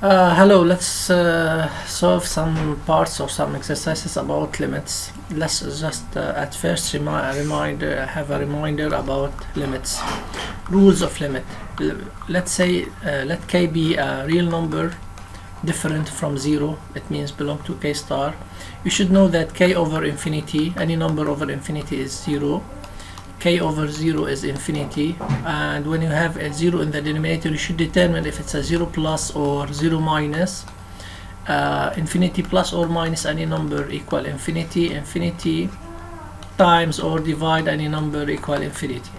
Hello, let's solve some parts or some exercises about limits. Let's just at first have a reminder about limits. Rules of limit. Let's say let k be a real number different from 0. It means belong to k star. You should know that k over infinity, any number over infinity is 0. K over 0 is infinity, and when you have a 0 in the denominator, you should determine if it's a 0 plus or 0 minus. Infinity plus or minus any number equal infinity. Infinity times or divide any number equal infinity.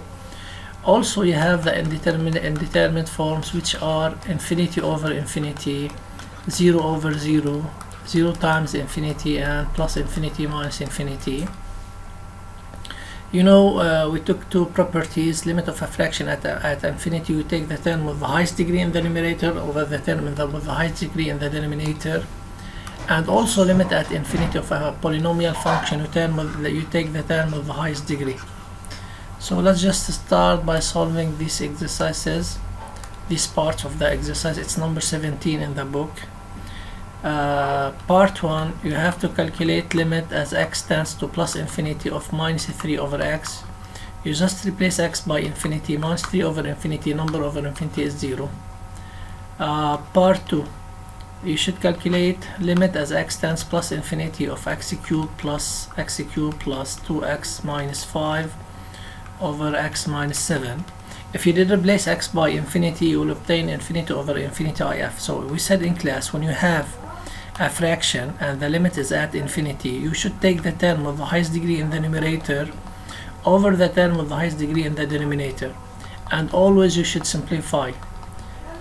Also, you have the indeterminate forms, which are infinity over infinity, 0 over 0, 0 times infinity, and plus infinity minus infinity. You know, we took two properties. Limit of a fraction at infinity, you take the term with the highest degree in the numerator over the term with the highest degree in the denominator. And also limit at infinity of a polynomial function, you take the term with the highest degree. So let's just start by solving these exercises, these parts of the exercise. It's number 17 in the book. Part 1, you have to calculate limit as x tends to plus infinity of minus 3 over x. You just replace x by infinity. Minus 3 over infinity, number over infinity is 0. Part 2, you should calculate limit as x tends plus infinity of x cubed plus 2x minus 5 over x minus 7. If you did replace x by infinity, you will obtain infinity over infinity if. So we said in class, when you have a fraction and the limit is at infinity, you should take the term with the highest degree in the numerator over the term with the highest degree in the denominator, and always you should simplify.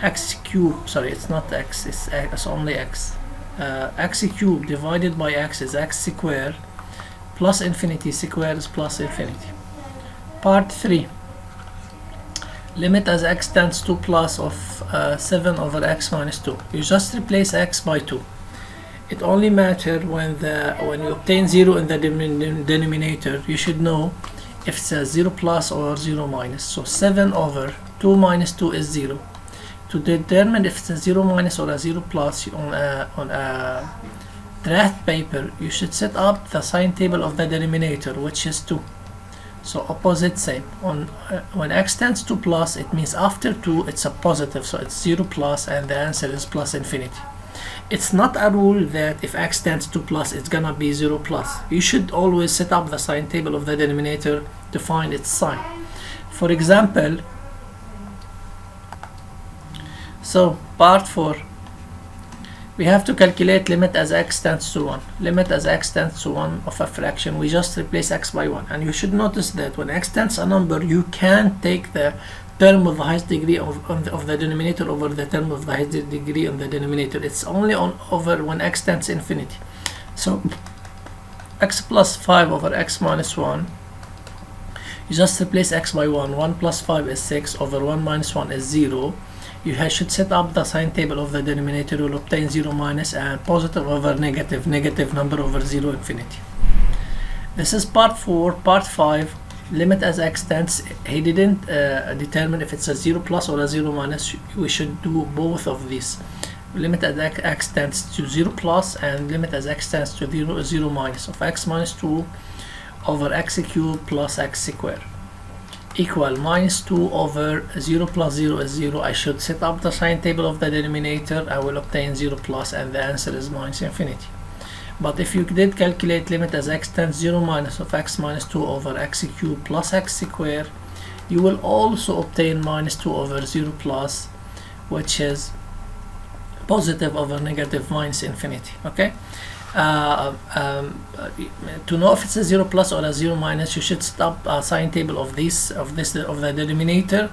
X cubed, sorry, it's not x, it's only x. X cubed divided by x is x squared, plus infinity squared is plus infinity. Part 3, limit as x tends to plus of 7 over x minus 2. You just replace x by 2. It only matters when you obtain 0 in the denominator. You should know if it's a 0 plus or 0 minus. So 7 over 2 minus 2 is 0. To determine if it's a 0 minus or a 0 plus on a draft paper, you should set up the sign table of the denominator, which is 2. So opposite same. When x tends to plus, it means after 2 it's a positive, so it's 0 plus, and the answer is plus infinity. It's not a rule that if x tends to plus it's gonna be 0 plus. You should always set up the sign table of the denominator to find its sign. For example, so part 4, we have to calculate limit as x tends to 1. Limit as x tends to 1 of a fraction, we just replace x by 1. And you should notice that when x tends a number, you can take the term with the highest degree of the denominator over the term of the highest degree on the denominator. It's only over when x tends infinity. So x plus 5 over x minus 1, you just replace x by 1. 1 plus 5 is 6 over 1 minus 1 is 0. You should set up the sign table of the denominator. You will obtain 0 minus and positive over negative, negative number over 0 infinity. This is part 4. Part 5, limit as x tends, he didn't determine if it's a 0 plus or a 0 minus. We should do both of these. Limit as x tends to 0 plus and limit as x tends to 0 minus of x minus 2 over x cubed plus x squared equal minus 2 over 0 plus 0 is 0. I should set up the sign table of the denominator. I will obtain 0 plus, and the answer is minus infinity. But if you did calculate limit as x tends 0 minus of x minus 2 over x cubed plus x squared, you will also obtain minus 2 over 0 plus, which is positive over negative minus infinity. Okay. To know if it's a 0 plus or a 0 minus, you should set up a sign table of the denominator,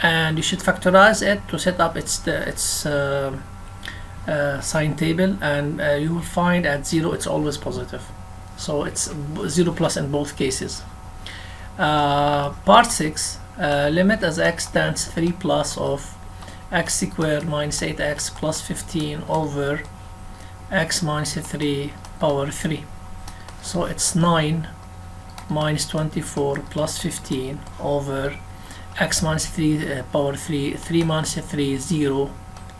and you should factorize it to set up its sign table, and you will find at 0 it's always positive, so it's 0 plus in both cases. Part 6, limit as x tends 3 plus of x squared minus 8x plus 15 over x minus 3 power 3. So it's 9 minus 24 plus 15 over x minus 3 power 3, 3 minus 3 0,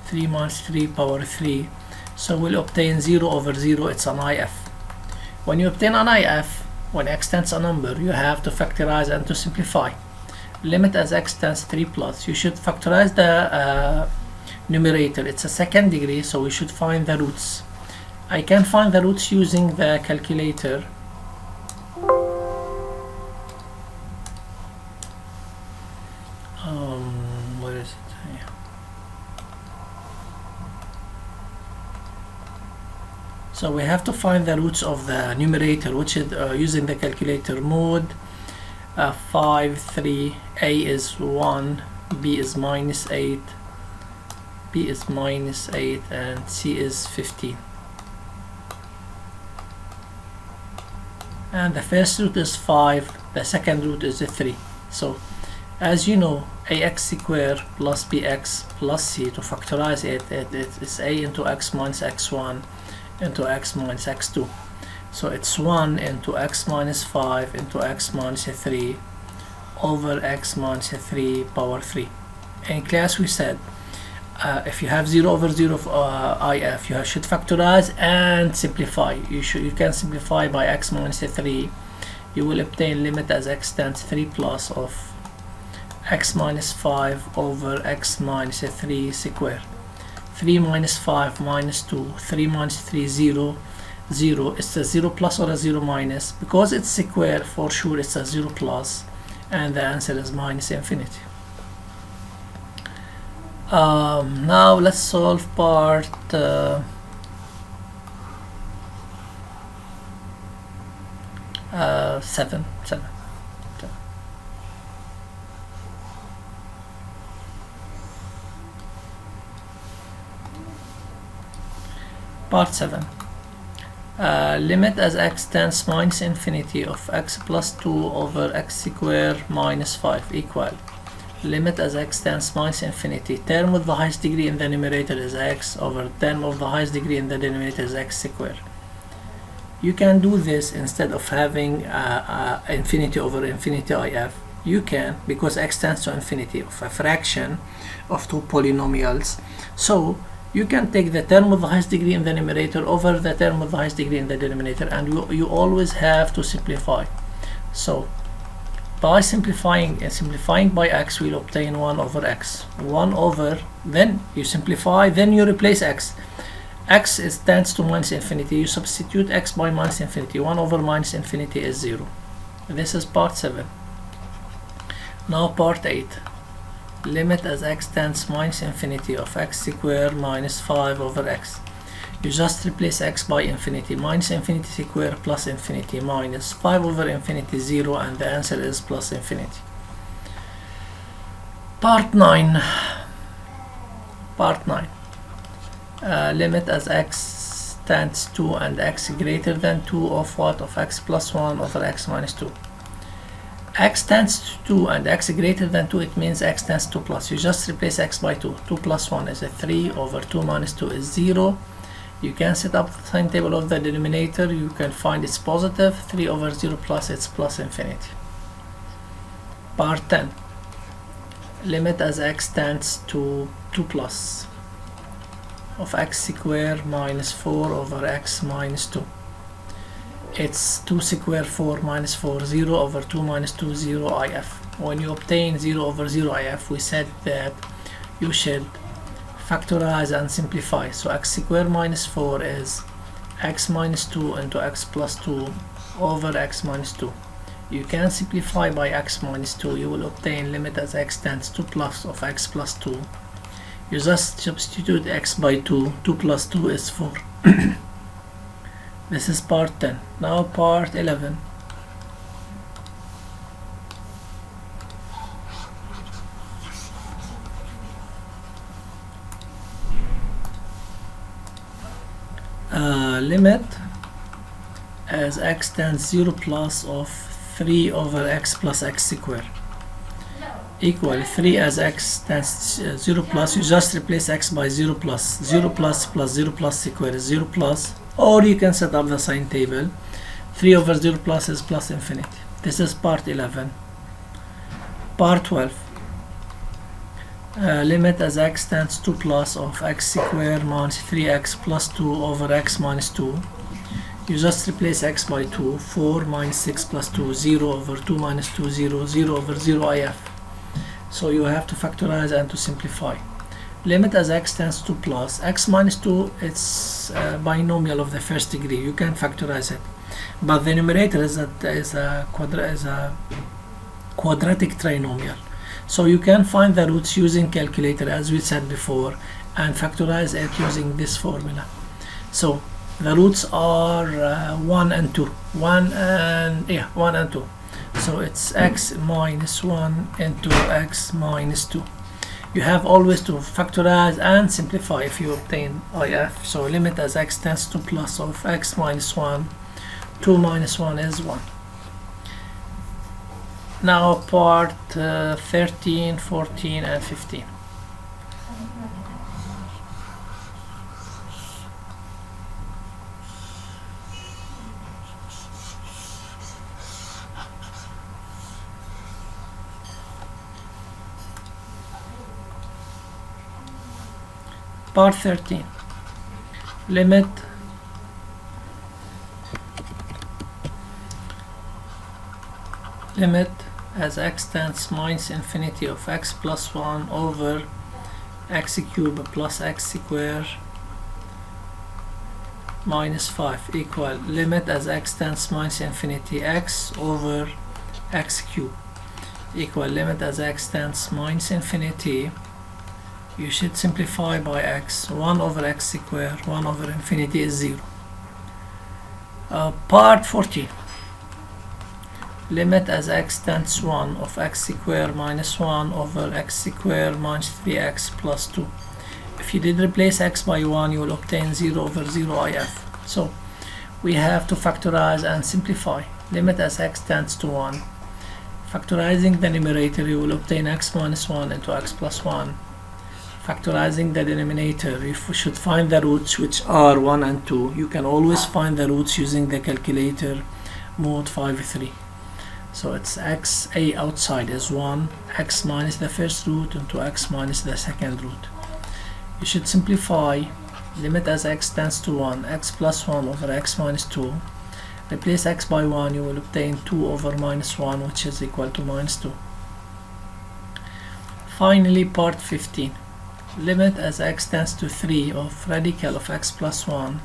3 minus 3 power 3. So we'll obtain 0 over 0. It's an IF. When you obtain an IF, when x tends a number, you have to factorize and to simplify. Limit as x tends 3 plus. You should factorize the numerator. It's a second degree, so we should find the roots. I can find the roots using the calculator. Where is it? Yeah. So we have to find the roots of the numerator, which is using the calculator mode. 5, 3, a is 1, b is minus 8, b is minus 8, and c is 15. And the first root is 5, the second root is 3. So as you know, ax squared plus bx plus c, to factorize it is a into x minus x1 into x minus x2. So it's 1 into x minus 5 into x minus 3 over x minus 3 power 3. In class we said if you have 0 over 0 if, you should factorize and simplify. You can simplify by x minus 3. You will obtain limit as x tends 3 plus of x minus 5 over x minus 3 squared. 3 minus 5 minus 2, 3 minus 3 0, 0. It's a 0 plus or a 0 minus. Because it's square, for sure it's a 0 plus, and the answer is minus infinity. Now let's solve part 7. Part 7. Limit as x tends minus infinity of x plus 2 over x squared minus 5 equal. Limit as x tends minus infinity. Term with the highest degree in the numerator is x over term of the highest degree in the denominator is x squared. You can do this instead of having infinity over infinity if. You can, because x tends to infinity of a fraction of two polynomials. So you can take the term with the highest degree in the numerator over the term with the highest degree in the denominator, and you always have to simplify. So by simplifying by x, we'll obtain 1 over x. 1 over, then you simplify, then you replace x. X tends to minus infinity. You substitute x by minus infinity. 1 over minus infinity is 0. This is part 7. Now part 8. Limit as x tends minus infinity of x squared minus 5 over x. You just replace x by infinity. Minus infinity squared plus infinity minus 5 over infinity 0, and the answer is plus infinity. Part 9. Limit as x tends to and x greater than 2 of what? Of x plus 1 over x minus 2. X tends to 2 and x greater than 2, it means x tends to plus. You just replace x by 2. 2 plus 1 is a 3 over 2 minus 2 is 0. You can set up the sign table of the denominator. You can find it's positive. 3 over 0 plus, it's plus infinity. Part 10. Limit as x tends to 2 plus of x squared minus 4 over x minus 2. It's 2 squared 4 minus 4, 0 over 2 minus 2, 0 if. When you obtain 0 over 0 if, we said that you should factorize and simplify. So x squared minus 4 is x minus 2 into x plus 2 over x minus 2. You can simplify by x minus 2. You will obtain limit as x tends to plus of x plus 2. You just substitute x by 2. 2 plus 2 is 4. This is part 10. Now part 11. Limit as x tends 0 plus of 3 over x plus x squared equal 3 as x tends 0 plus. You just replace x by 0 plus. 0 plus plus 0 plus square is 0 plus, or you can set up the sign table. 3 over 0 plus is plus infinity. This is part 11. Part 12. limit as x tends to plus of x squared minus 3x plus 2 over x minus 2. You just replace x by 2. 4 minus 6 plus 2, 0 over 2 minus 2, 0, 0 over 0 if. So you have to factorize and to simplify. Limit as x tends to plus x minus 2, it's a binomial of the first degree. You can factorize it, but the numerator is a quadratic trinomial. So you can find the roots using calculator, as we said before, and factorize it using this formula. So the roots are 1 and 2. 1 and 2. So it's x minus 1 into x minus 2. You have always to factorize and simplify if you obtain if. So limit as x tends to plus of x minus 1. 2 minus 1 is 1. Now part 13, 14 and 15. Part 13. Limit as x tends minus infinity of x plus 1 over x cubed plus x squared minus 5 equal limit as x tends minus infinity x over x cubed equal limit as x tends minus infinity. You should simplify by x. 1 over x squared, 1 over infinity is 0. Part 14. Limit as x tends 1 of x squared minus 1 over x squared minus 3x plus 2. If you did replace x by 1, you will obtain 0 over 0 if. So we have to factorize and simplify. Limit as x tends to 1. Factorizing the numerator, you will obtain x minus 1 into x plus 1. Factorizing the denominator, you should find the roots, which are 1 and 2. You can always find the roots using the calculator mode 5-3. So it's x a outside is 1, x minus the first root into x minus the second root. You should simplify. Limit as x tends to 1, x plus 1 over x minus 2. Replace x by 1, you will obtain 2 over minus 1, which is equal to minus 2. Finally, part 15. Limit as x tends to 3 of radical of x plus 1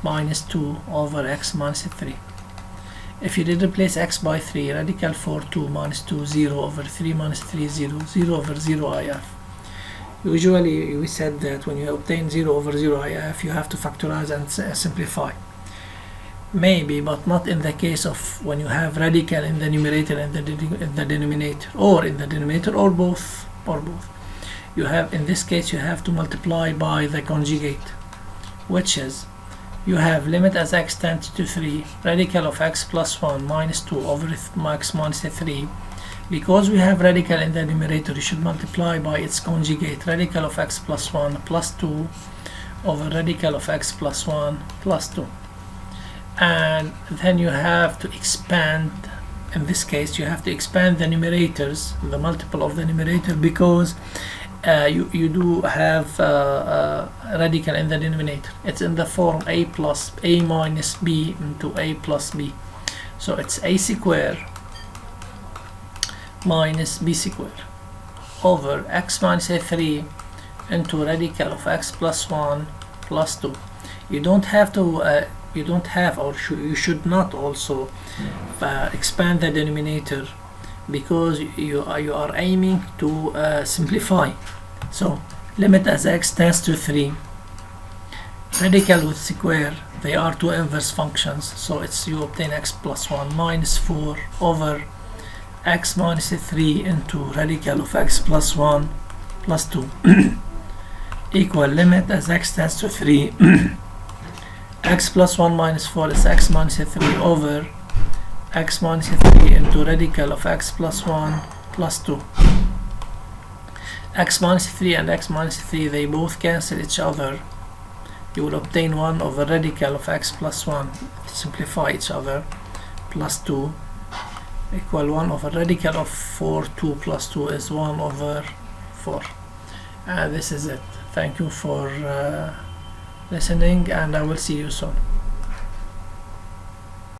minus 2 over x minus 3. If you did replace x by 3, radical for 2 minus 2, 0 over 3 minus 3, 0, 0 over 0 if. Usually we said that when you obtain 0 over 0 if, you have to factorize and simplify. Maybe, but not in the case of when you have radical in the numerator and the denominator, or in the denominator, or both. You have, in this case, you have to multiply by the conjugate, which is, you have limit as x tends to 3, radical of x plus 1 minus 2 over x minus 3. Because we have radical in the numerator, you should multiply by its conjugate, radical of x plus 1 plus 2 over radical of x plus 1 plus 2. And then you have to expand. In this case, you have to expand the numerators, the multiple of the numerator, because you do have radical in the denominator. It's in the form a minus b into a plus b. So it's a squared minus b squared over x minus a3 into radical of x plus 1 plus 2. You don't have to you should not also expand the denominator, because you are aiming to simplify. So limit as x tends to 3, radical with square, they are two inverse functions, so it's you obtain x plus 1 minus 4 over x minus 3 into radical of x plus 1 plus 2 equal limit as x tends to 3 x plus 1 minus 4 is x minus 3 over x minus 3 into radical of x plus 1 plus 2. X minus 3 and x minus 3, they both cancel each other. You will obtain 1 over radical of x plus 1, simplify each other, plus 2 equal 1 over radical of 4, 2 plus 2 is 1 over 4. This is it. Thank you for listening, and I will see you soon.